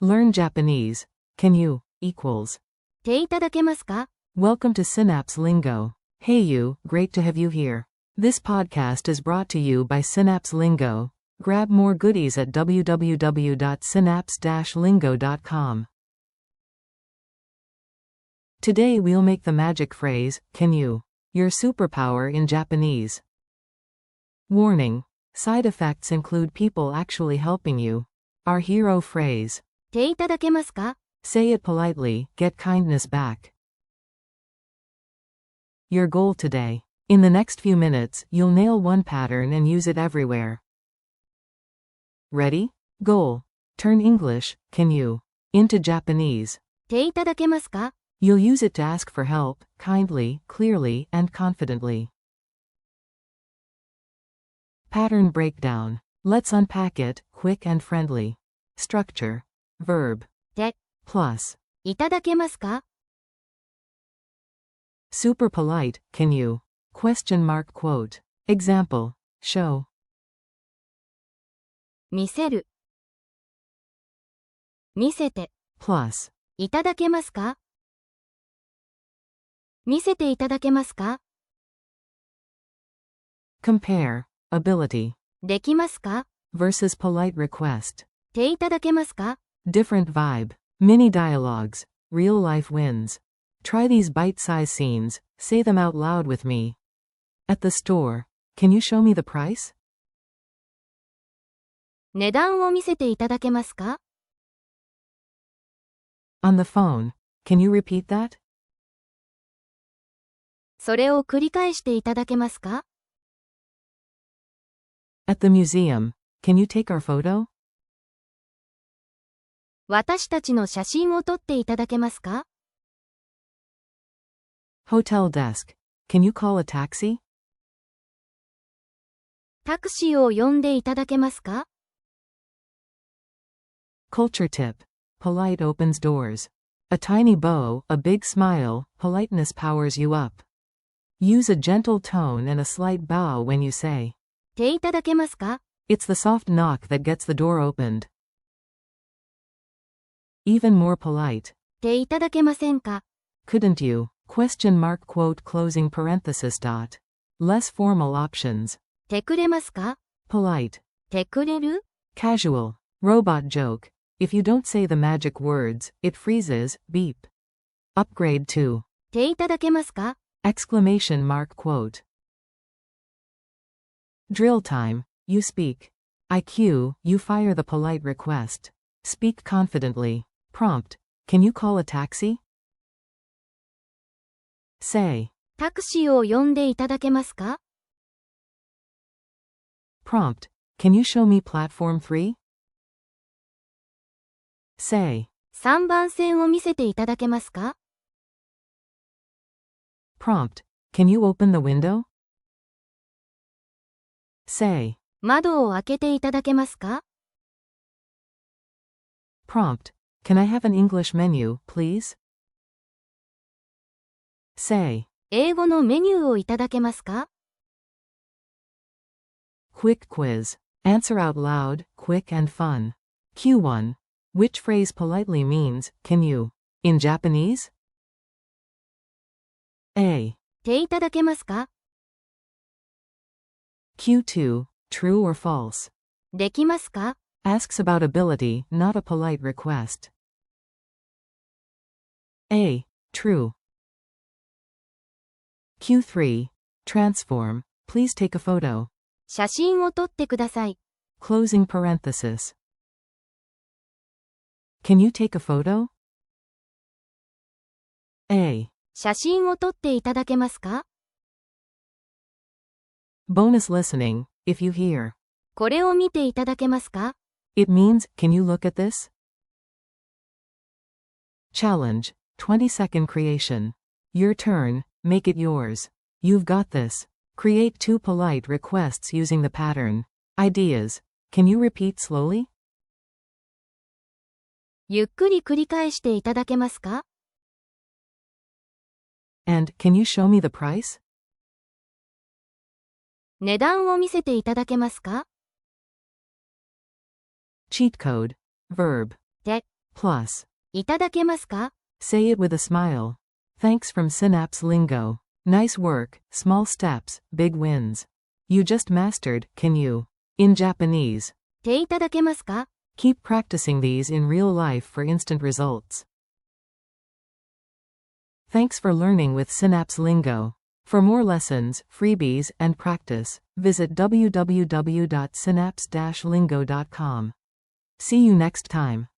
Learn Japanese. Can you? Equals. ていただけますか? Welcome to Synapse Lingo. Hey you, great to have you here. This podcast is brought to you by Synapse Lingo. Grab more goodies at www.synapse-lingo.com. Today we'll make the magic phrase, can you? Your superpower in Japanese. Warning. Side effects include people actually helping you. Our hero phrase. ていただけますか? Say it politely, get kindness back. Your goal today. In the next few minutes, you'll nail one pattern and use it everywhere. Ready? Goal. Turn English, can you, into Japanese. ていただけますか? You'll use it to ask for help, kindly, clearly, and confidently. Pattern breakdown. Let's unpack it, quick and friendly. Structure. Verb. て Plus. いただけますか? Super polite, can you? Question mark quote. Example. Show. 見せる。見せて。 Plus. いただけますか? 見せていただけますか? Compare. Ability. できますか? Versus polite request. ていただけますか? Different vibe. Mini dialogues. Real life wins. Try these bite-sized scenes. Say them out loud with me. At the store. Can you show me the price? 値段を見せていただけますか? On the phone. Can you repeat that? それを繰り返していただけますか? At the museum. Can you take our photo? 私たちの写真を撮っていただけますか? Hotel desk. Can you call a taxi? タクシーを呼んでいただけますか? Culture tip. Polite opens doors. A tiny bow, a big smile, politeness powers you up. Use a gentle tone and a slight bow when you say. ていただけますか? It's the soft knock that gets the door opened. Even more polite. ていただけませんか? Couldn't you? Question mark quote closing parenthesis dot. Less formal options. てくれますか? Polite. てくれる? Casual. Robot joke. If you don't say the magic words, it freezes, beep. Upgrade to. ていただけますか? Exclamation mark quote. Drill time. You speak. IQ, you fire the polite request. Speak confidently. Prompt. Can you call a taxi? Say. タクシーを呼んでいただけますか? Prompt. Can you show me platform 3? Say. 3番線を見せていただけますか? Prompt. Can you open the window? Say. 窓を開けていただけますか? Prompt. Can I have an English menu, please? Say. 英語のメニューをいただけますか? Quick quiz. Answer out loud, quick and fun. Q1. Which phrase politely means, can you, in Japanese? A. ていただけますか? Q2. True or false? できますか? Asks about ability, not a polite request. A. True. Q3. Transform. Please take a photo. 写真を撮ってください. Closing parenthesis. Can you take a photo? A. 写真を撮っていただけますか? Bonus listening, if you hear. これを見ていただけますか? It means, can you look at this? Challenge. 20-second creation. Your turn, make it yours. You've got this. Create 2 polite requests using the pattern. Ideas. Can you repeat slowly? ゆっくり繰り返していただけますか? And, can you show me the price? 値段を見せていただけますか? Cheat code. Verb. て Plus, いただけますか？ say it with a smile. Thanks from Synapse Lingo. Nice work, small steps, big wins. You just mastered, can you? In Japanese. ていただけますか？ Keep practicing these in real life for instant results. Thanks for learning with Synapse Lingo. For more lessons, freebies, and practice, visit www.synapse-lingo.com. See you next time.